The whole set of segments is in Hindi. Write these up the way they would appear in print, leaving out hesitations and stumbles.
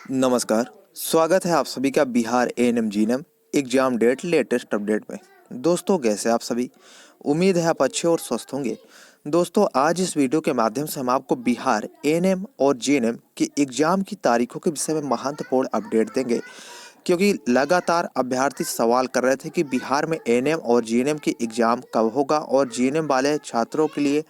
नमस्कार। स्वागत है आप सभी का Bihar ANM GNM exam date latest update में। दोस्तों, कैसे आप सभी? उम्मीद है आप अच्छे और स्वस्थ होंगे। दोस्तों, आज इस वीडियो के माध्यम से हम आपको बिहार एएनएम और जीएनएम की एग्जाम की तारीखों के विषय में महत्वपूर्ण अपडेट देंगे, क्योंकि लगातार अभ्यर्थी सवाल कर रहे थे कि बिहार में एएनएम और जीएनएम की एग्जाम कब होगा और जीएनएम वाले छात्रों के लिए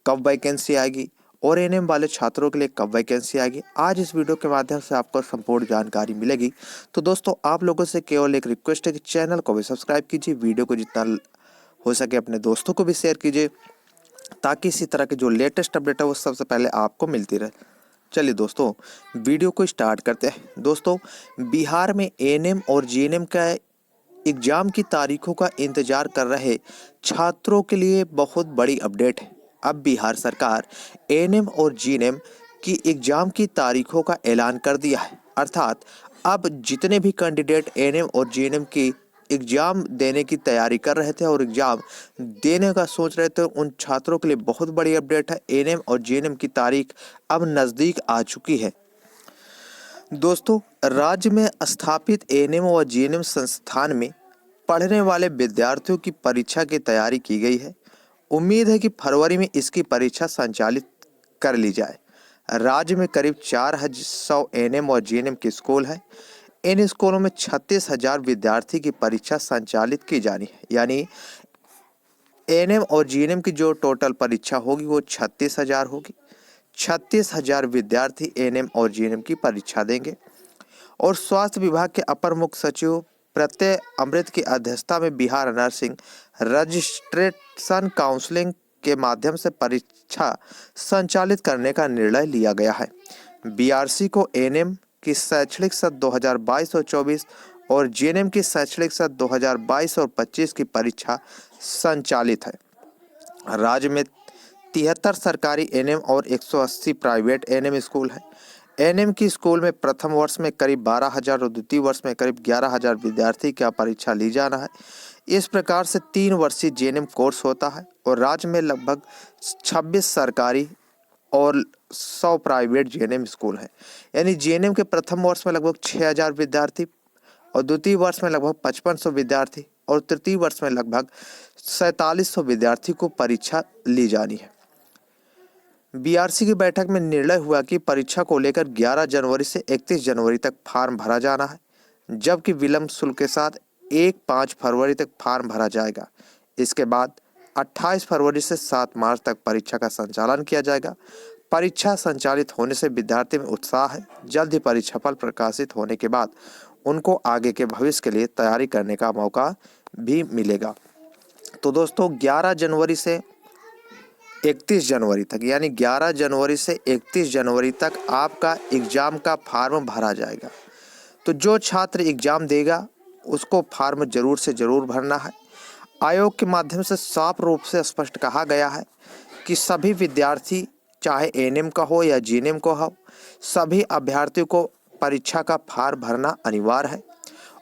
कब वैकेंसी आएगी और एएनएम वाले छात्रों के लिए कब वैकेंसी आएगी। आज इस वीडियो के माध्यम से आपको संपूर्ण जानकारी मिलेगी। तो दोस्तों, आप लोगों से केवल एक रिक्वेस्ट है कि चैनल को भी सब्सक्राइब कीजिए, वीडियो को जितना हो सके अपने दोस्तों को भी शेयर कीजिए, ताकि इसी तरह के जो लेटेस्ट अपडेट है वो सबसे पहले आपको मिलती रहे। चलिए दोस्तों, वीडियो को स्टार्ट करते हैं। दोस्तों, बिहार में एएनएम और जीएनएम का एग्जाम की तारीखों का इंतजार कर रहे छात्रों के लिए बहुत बड़ी अपडेट है। अब बिहार सरकार एएनएम और जीएनएम की एग्जाम की तारीखों का ऐलान कर दिया है। अर्थात अब जितने भी कैंडिडेट एएनएम और जीएनएम की एग्जाम देने की तैयारी कर रहे थे और एग्जाम देने का सोच रहे थे, उन छात्रों के लिए बहुत बड़ी अपडेट है। एएनएम और जीएनएम की तारीख अब नज़दीक आ चुकी है। दोस्तों, राज्य में स्थापित एएनएम और जीएनएम संस्थान में पढ़ने वाले विद्यार्थियों की परीक्षा की तैयारी की गई है। उम्मीद है कि फरवरी में इसकी परीक्षा संचालित कर ली जाए। राज्य में करीब 400 एएनएम और जीएनएम के स्कूल हैं। इन स्कूलों में 36,000 विद्यार्थी की परीक्षा संचालित की जानी है। यानी एएनएम और जीएनएम की जो टोटल परीक्षा होगी वो 36,000 होगी। 36,000 विद्यार्थी एएनएम और जीएनएम की परीक्षा देंगे। और स्वास्थ्य विभाग के अपर मुख्य सचिव प्रत्यय अमृत की अध्यक्षता में बिहार नर्सिंग रजिस्ट्रेशन काउंसलिंग के माध्यम से परीक्षा संचालित करने का निर्णय लिया गया है। बीआरसी को एएनएम की शैक्षणिक सत्र 2022 और 24 और जीएनएम की शैक्षणिक सत्र 2022 और 25 की परीक्षा संचालित है। राज्य में 73 सरकारी एएनएम और 180 प्राइवेट एएनएम स्कूल हैं। एएनएम की स्कूल में प्रथम वर्ष में करीब 12,000 और द्वितीय वर्ष में करीब 11,000 विद्यार्थी का परीक्षा ली जाना है। इस प्रकार से 3 वर्षीय जीएनएम कोर्स होता है और राज्य में लगभग 26 सरकारी और 100 प्राइवेट जीएनएम स्कूल हैं। यानी जीएनएम के प्रथम वर्ष में लगभग 6,000 विद्यार्थी और द्वितीय वर्ष में लगभग 5500 विद्यार्थी और तृतीय वर्ष में लगभग 4700 विद्यार्थी को परीक्षा ली जानी है। बीआरसी की बैठक में निर्णय हुआ कि परीक्षा को लेकर 11 जनवरी से 31 जनवरी तक फार्म भरा जाना है, जबकि विलंब शुल्क के साथ 1-5 फरवरी तक फार्म भरा जाएगा। इसके बाद 28 फरवरी से 7 मार्च तक परीक्षा का संचालन किया जाएगा। परीक्षा संचालित होने से विद्यार्थी में उत्साह है। जल्द ही परीक्षाफल प्रकाशित होने के बाद उनको आगे के भविष्य के लिए तैयारी करने का मौका भी मिलेगा। तो दोस्तों, 11 जनवरी से 31 जनवरी तक, यानी 11 जनवरी से 31 जनवरी तक आपका एग्ज़ाम का फार्म भरा जाएगा। तो जो छात्र एग्ज़ाम देगा उसको फार्म जरूर से ज़रूर भरना है। आयोग के माध्यम से साफ रूप से स्पष्ट कहा गया है कि सभी विद्यार्थी, चाहे एएनएम का हो या जीएनएम का हो, सभी अभ्यर्थियों को परीक्षा का फार्म भरना अनिवार्य है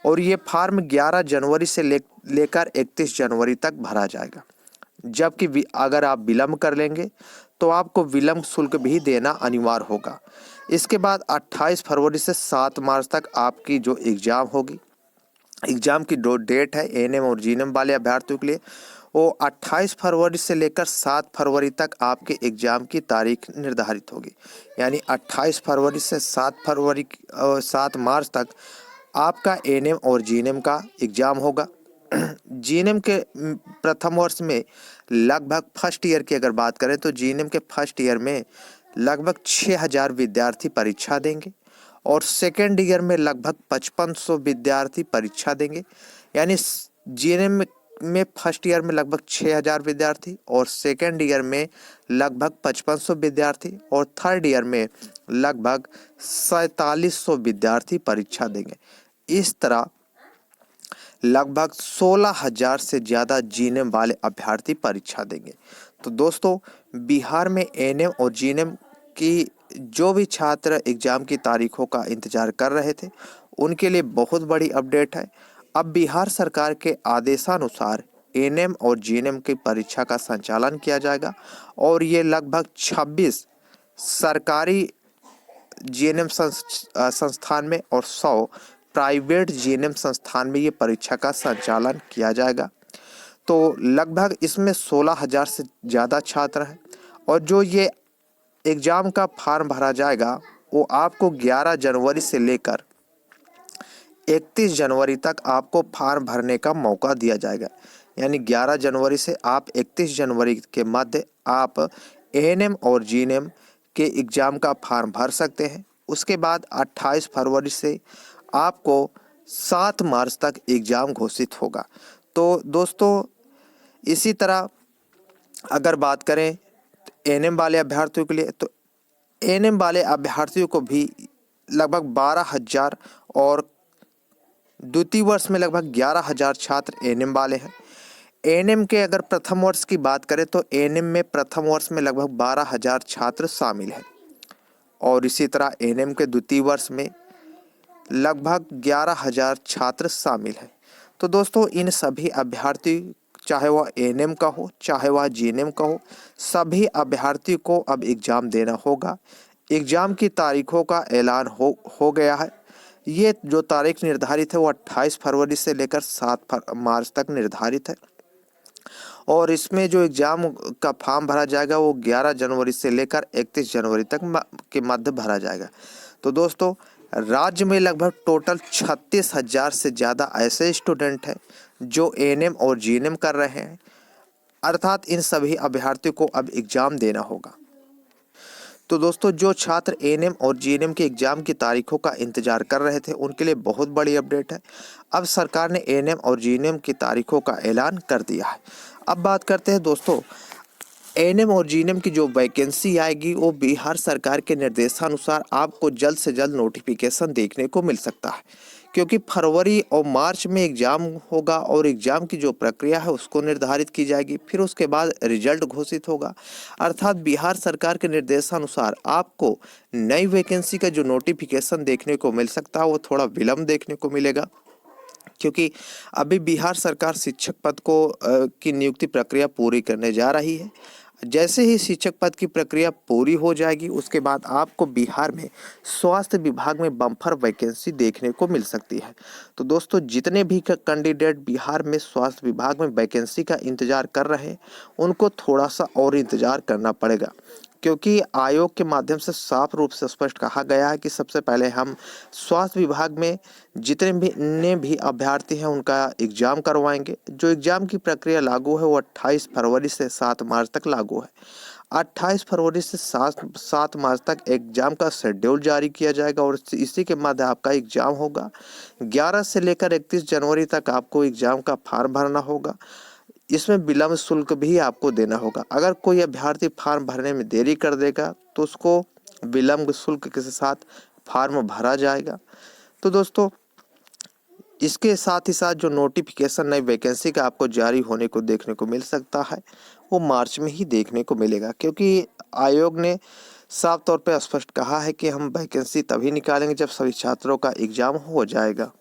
और ये फार्म 11 जनवरी से लेकर 31 जनवरी तक भरा जाएगा। जबकि अगर आप विलंब कर लेंगे तो आपको विलंब शुल्क भी देना अनिवार्य होगा। इसके बाद 28 फरवरी से 7 मार्च तक आपकी जो एग्ज़ाम होगी, एग्ज़ाम की जो डेट है एएनएम और जीएनएम वाले अभ्यर्थियों के लिए, वो 28 फरवरी से लेकर 7 फरवरी तक आपके एग्ज़ाम की तारीख निर्धारित होगी। यानी 28 फरवरी से 7 मार्च तक आपका एएनएम और जीएनएम का एग्ज़ाम होगा। जीएनएम के प्रथम वर्ष में लगभग फर्स्ट ईयर की अगर बात करें तो जीएनएम के फर्स्ट ईयर में लगभग 6,000 विद्यार्थी परीक्षा देंगे और सेकेंड ईयर में लगभग 5500 विद्यार्थी परीक्षा देंगे। यानी जीएनएम में फर्स्ट ईयर में लगभग 6,000 विद्यार्थी और सेकेंड ईयर में लगभग 5500 विद्यार्थी और थर्ड ईयर में लगभग 4700 विद्यार्थी परीक्षा देंगे। इस तरह लगभग 16,000 से ज़्यादा जीएनएम वाले अभ्यर्थी परीक्षा देंगे। तो दोस्तों, बिहार में एएनएम और जीएनएम की जो भी छात्र एग्ज़ाम की तारीखों का इंतजार कर रहे थे, उनके लिए बहुत बड़ी अपडेट है। अब बिहार सरकार के आदेशानुसार एएनएम और जीएनएम की परीक्षा का संचालन किया जाएगा और ये लगभग 26 सरकारी जीएनएम संस्थान में और 100 प्राइवेट जीएनएम संस्थान में ये परीक्षा का संचालन किया जाएगा। तो लगभग इसमें 16,000 से ज़्यादा छात्र हैं और जो ये एग्ज़ाम का फॉर्म भरा जाएगा वो आपको 11 जनवरी से लेकर 31 जनवरी तक आपको फॉर्म भरने का मौका दिया जाएगा। यानी 11 जनवरी से आप 31 जनवरी के मध्य आप एएनएम और जीएनएम के एग्ज़ाम का फॉर्म भर सकते हैं। उसके बाद 28 फरवरी से आपको 7 मार्च तक एग्ज़ाम घोषित होगा। तो दोस्तों इसी तरह अगर बात करें एएनएम वाले अभ्यर्थियों के लिए, तो एएनएम वाले अभ्यर्थियों को भी लगभग 12,000 और द्वितीय वर्ष में लगभग 11,000 छात्र एएनएम वाले हैं। एएनएम के अगर प्रथम वर्ष की बात करें तो एएनएम में प्रथम वर्ष में लगभग 12,000 छात्र शामिल हैं और इसी तरह एएनएम के द्वितीय वर्ष में लगभग 11,000 छात्र शामिल हैं। तो दोस्तों इन सभी अभ्यर्थी, चाहे वह एएनएम का हो चाहे वह जीएनएम का हो, सभी अभ्यर्थी को अब एग्ज़ाम देना होगा। एग्ज़ाम की तारीखों का ऐलान हो गया है। ये जो तारीख निर्धारित है वो 28 फरवरी से लेकर 7 मार्च तक निर्धारित है और इसमें जो एग्ज़ाम का फॉर्म भरा जाएगा वो 11 जनवरी से लेकर 31 जनवरी तक के मध्य भरा जाएगा। तो दोस्तों राज्य में लगभग टोटल 36,000 से ज़्यादा ऐसे स्टूडेंट हैं जो एएनएम और जीएनएम कर रहे हैं, अर्थात इन सभी अभ्यर्थियों को अब एग्ज़ाम देना होगा। तो दोस्तों जो छात्र एएनएम और जीएनएम के एग्ज़ाम की तारीखों का इंतजार कर रहे थे उनके लिए बहुत बड़ी अपडेट है। अब सरकार ने एएनएम और जीएनएम की तारीखों का ऐलान कर दिया है। अब बात करते हैं दोस्तों एएनएम और जीएनएम की जो वैकेंसी आएगी वो बिहार सरकार के निर्देशानुसार आपको जल्द से जल्द नोटिफिकेशन देखने को मिल सकता है, क्योंकि फरवरी और मार्च में एग्ज़ाम होगा और एग्ज़ाम की जो प्रक्रिया है उसको निर्धारित की जाएगी, फिर उसके बाद रिजल्ट घोषित होगा। अर्थात बिहार सरकार के निर्देशानुसार आपको नई वैकेंसी का जो नोटिफिकेशन देखने को मिल सकता है वो थोड़ा विलम्ब देखने को मिलेगा, क्योंकि अभी बिहार सरकार शिक्षक पद को की नियुक्ति प्रक्रिया पूरी करने जा रही है। जैसे ही शिक्षक पद की प्रक्रिया पूरी हो जाएगी उसके बाद आपको बिहार में स्वास्थ्य विभाग में बम्पर वैकेंसी देखने को मिल सकती है। तो दोस्तों जितने भी कैंडिडेट बिहार में स्वास्थ्य विभाग में वैकेंसी का इंतजार कर रहे हैं उनको थोड़ा सा और इंतजार करना पड़ेगा, क्योंकि आयोग के माध्यम से साफ रूप से स्पष्ट कहा गया है कि सबसे पहले हम स्वास्थ्य विभाग में जितने भी अभ्यर्थी हैं उनका एग्ज़ाम करवाएंगे। जो एग्ज़ाम की प्रक्रिया लागू है वो 28 फरवरी से 7 मार्च तक लागू है। 28 फरवरी से 7 मार्च तक एग्ज़ाम का शेड्यूल जारी किया जाएगा और इसी के मध्य आपका एग्ज़ाम होगा। 11 से लेकर 31 जनवरी तक आपको एग्ज़ाम का फॉर्म भरना होगा। इसमें विलम्ब शुल्क भी आपको देना होगा। अगर कोई अभ्यर्थी फॉर्म भरने में देरी कर देगा तो उसको विलम्ब शुल्क के साथ फॉर्म भरा जाएगा। तो दोस्तों इसके साथ ही साथ जो नोटिफिकेशन नई वैकेंसी का आपको जारी होने को देखने को मिल सकता है वो मार्च में ही देखने को मिलेगा, क्योंकि आयोग ने साफ तौर पर स्पष्ट कहा है कि हम वैकेंसी तभी निकालेंगे जब सभी छात्रों का एग्ज़ाम हो जाएगा।